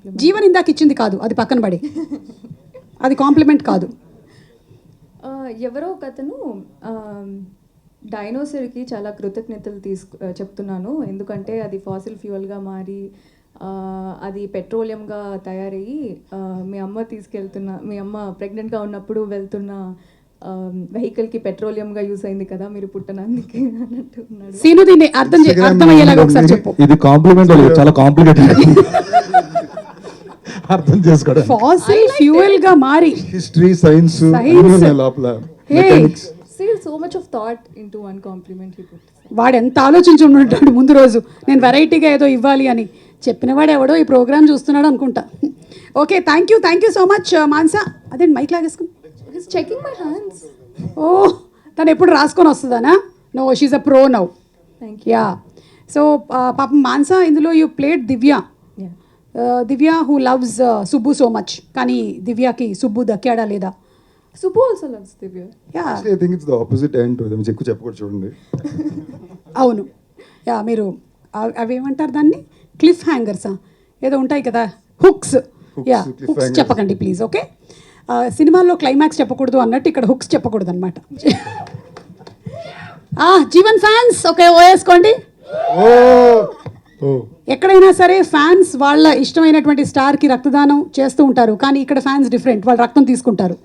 Complement. Jeevan ఇందాక ఇచ్చింది కాదు, అది పక్కన పడి, అది కాంప్లిమెంట్ కాదు. ఎవరో ఒక అతను డైనోసర్కి చాలా కృతజ్ఞతలు చెప్తున్నాను, ఎందుకంటే అది ఫాసిల్ ఫ్యూయల్గా మారి అది పెట్రోలియంగా తయారయ్యి మీ అమ్మ ప్రెగ్నెంట్గా ఉన్నప్పుడు వెళ్తున్న వెహికల్కి పెట్రోలియంగా యూస్ అయింది కదా మీరు పుట్టనందుకే అన్నట్టు ఉన్నాడు. సీను దీన్ని అర్థమయ్యేలాగా ఒకసారి చెప్పు. ఇది కాంప్లిమెంట్ చాలా కాంప్లికేటెడ్ అర్థం చేసుకోవడం. ఫాసిల్ ఫ్యూయల్ గా మారి హిస్టరీ సైన్స్ లోపల mechanics. See, so much of thought into one compliment he put. వాడు ఎంత ఆలోచించి ఉంటాడు ముందు రోజు, నేను వెరైటీగా ఏదో ఇవ్వాలి అని. చెప్పిన వాడు ఎవడో ఈ ప్రోగ్రామ్ చూస్తున్నాడు అనుకుంటా. Okay, thank you so much Mansa. అదే మైక్ లాగేసుకుని He's checking my hands. ఓ, తను ఎప్పుడు రాసుకొని వస్తుందనా? No, she's a pro now. Thank you. Yeah. So పాపం మాన్సా, ఇందులో you played Divya. Divya who loves Subbu so much, కానీ దివ్యకి సుబ్బు దక్కాడా లేదా? Subbu also loves Divya. Yeah, I think it's the opposite end to them. ఎక్కువ చెప్పకూడదు చూడండి. అవును. యా, మీరు అవేమంటారు దాన్ని, క్లిఫ్ హ్యాంగర్సా ఏదో ఉంటాయి కదా, హుక్స్. యా, హుక్స్ చెప్పకండి ప్లీజ్. ఓకే, సినిమాల్లో క్లైమాక్స్ చెప్పకూడదు అన్నట్టు ఇక్కడ హుక్స్ చెప్పకూడదు అనమాట. జీవన్ ఫ్యాన్స్ ఓకే ఓ వేసుకోండి. ఎక్కడైనా సరే ఫ్యాన్స్ వాళ్ళ ఇష్టమైనటువంటి స్టార్కి రక్తదానం చేస్తూ ఉంటారు, కానీ ఇక్కడ ఫ్యాన్స్ డిఫరెంట్, వాళ్ళు రక్తం తీసుకుంటారు.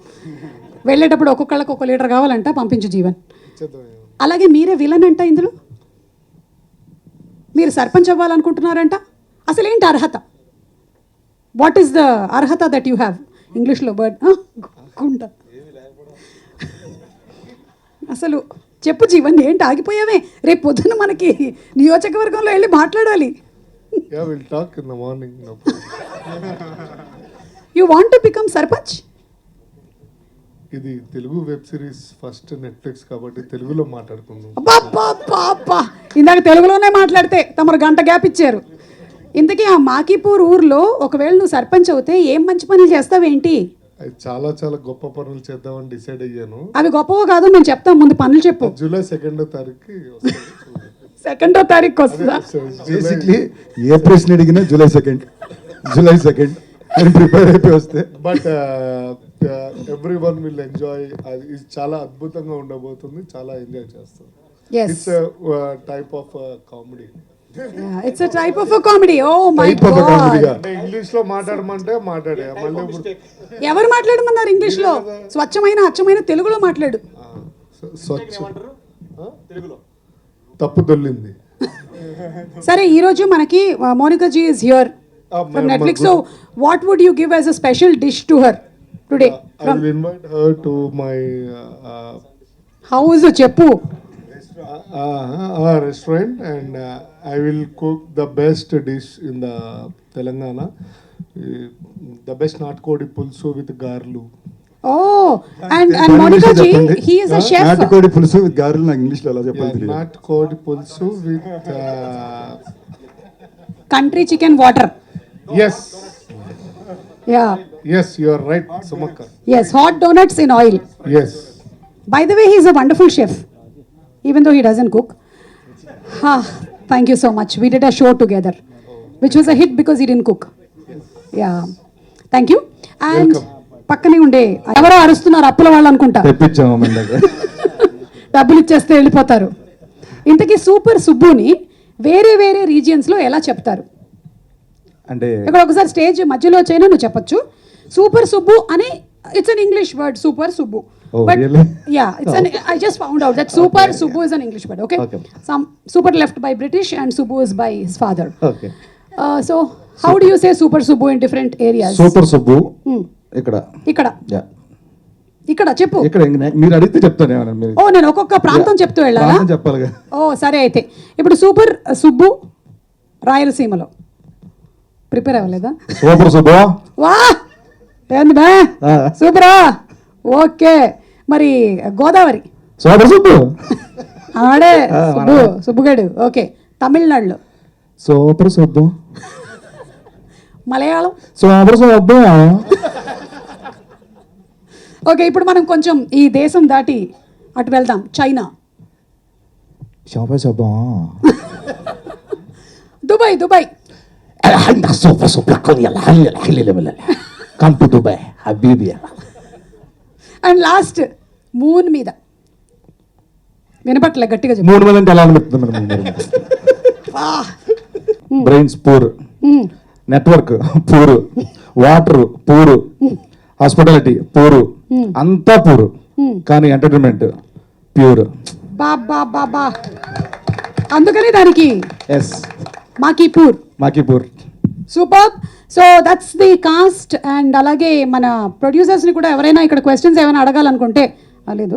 వెళ్ళేటప్పుడు ఒక్కొక్కళ్ళకి ఒక లీటర్ కావాలంట, పంపించు జీవన్. అలాగే మీరే విలన్ అంట ఇందులో, మీరు సర్పంచ్ అవ్వాలనుకుంటున్నారంట. అసలు ఏంటి అర్హత? వాట్ ఈస్ ద అర్హత దట్ యూ హ్యావ్? ఇంగ్లీష్లో బర్డ్ గుంట. అసలు చెప్పు జీవన్, ఏంటి ఆగిపోయావే? రేపు పొద్దున మనకి నియోజకవర్గంలో వెళ్ళి మాట్లాడాలి. You want to become sarpanch? ఇది Telugu web series first Netflix కాబట్టి తెలుగులో మాట్లాడుకుందాం. అబ్బా, ఇందాక తెలుగులోనే మాట్లాడితే తమరు గంట గ్యాప్ ఇచ్చారు. ఇంతకీ ఆ మాకీపూర్ ఊర్లో ఒకవేళ నువ్వు సర్పంచ్ అవుతే ఏం మంచి పనులు చేస్తావేంటి? చాలా చాలా గొప్ప పనులు చేద్దామని డిసైడ్ అయ్యాను. అవి గొప్పవో కాదో నేను చెప్తాను, ముందు పనులు చెప్పు. జూలై 2వ తారీఖుకి 2వ తారీఖు వస్తుందా? బేసిక్లీ ఏ ప్రశ్న అడిగినా జూలై 2 అని ప్రిపేర్ అయిపోయి వస్తే. But every one will enjoy. ఇది చాలా అద్భుతంగా ఉండబోతుంది, చాలా ఎంజాయ్ చేస్తాం. It's type of comedy. It's a type of a comedy. Oh my god. English లో మాట్లాడమంటే మాట్లాడే, మళ్ళీ ఎవరు మాట్లాడమన్నారు ఇంగ్లీష్ లో? స్వచ్ఛమైన అచ్చమైన తెలుగులో మాట్లాడు. తెలుగులో తప్పు దొల్లింది. సరే, ఈ రోజు మనకి Monika ji is here from Netflix. So what would you give as a special dish to her today? I will invite her to my house చెప్పు. restaurant and I will cook the best dish in the Telangana. The best natkodi pulsu with garlu. Oh, and Monica ji, he is a chef. నాటుకోడి పులుసు with గారెలు నాకు English లో ఎలా చెప్పాలి తెలియదు. Natkodi pulsu with country chicken water. yes. Yeah. Yes, you are right, Sumakka. Yes, hot donuts in oil. Yes. By the way, he is a wonderful chef, even though he doesn't cook. Thank you so much. We did a show together, which was a hit because he didn't cook. Yeah. Thank you. And పక్కనే ఉండే ఎవరో అరుస్తున్నారు, అప్పుల వాళ్ళు అనుకుంటా. తెప్పించాము మన దగ్గర. డబ్బులు ఇచ్చేస్తే వెళ్ళిపోతారు. ఇంతకీ సూపర్ సుబ్బుని వేరే వేరే రీజియన్స్ లో ఎలా చెప్తారు అంటే? ఇక్కడ ఒకసారి స్టేజ్ మధ్యలో వచ్చైనా నువ్వు చెప్పొచ్చు. సూపర్ సుబ్బు అని it's an English word, super Subbu. Oh, but really? yeah, it's an I just found out that super Subbu is an English word. Okay? Some super left by British and Subbu is by his father. Okay. So how do you say super Subbu in different areas? Super Subbu ఇక్కడ ఇక్కడ చెప్పు. ఇక్కడ మీరు అడిగితే చెప్తాను ఏమన్నా మీరు. ఓ, నేను ఒక్కొక్క ప్రాంతం చెప్తూ వెళ్ళాలా? చెప్పాలిగా. ఓ సరే, అయితే ఇప్పుడు సూపర్ సుబ్బు రాయలసీమలో ప్రిపేర్ అవ్వలేదా? సూపర్ సుబ్బు. వా, ఏంది బా సూపరా. ఓకే, మరి గోదావరి సూపర్ సుబ్బు ఆడే సుబ్బుగాడు. ఓకే, తమిళనాడులో super Subbu. Malayalam super Subbu. Okay, ఇప్పుడు మనం కొంచెం ఈ దేశం దాటి అటు వెళ్దాం. China. Super Subbu. Dubai. Come to Dubai హబీబీ. అండ్ లాస్ట్ మూన్ మీద వినపట్లే గట్టిగా చెప్పు. 3 మంది అంటే ఎలా అనిపిస్తుంది madam? Brains poor, network poor, water poor, hospitality poor, అంతా పూరు, కానీ ఎంటర్టైన్మెంట్ ప్యూర్. బాబా బాబా, అందుకని దానికి ఎస్, మాకీపూర్. మాకీపూర్. Super. So that's the cost. And అలాగే మన ప్రొడ్యూసర్స్ని కూడా ఎవరైనా ఇక్కడ క్వశ్చన్స్ ఏమైనా అడగాలనుకుంటే లేదు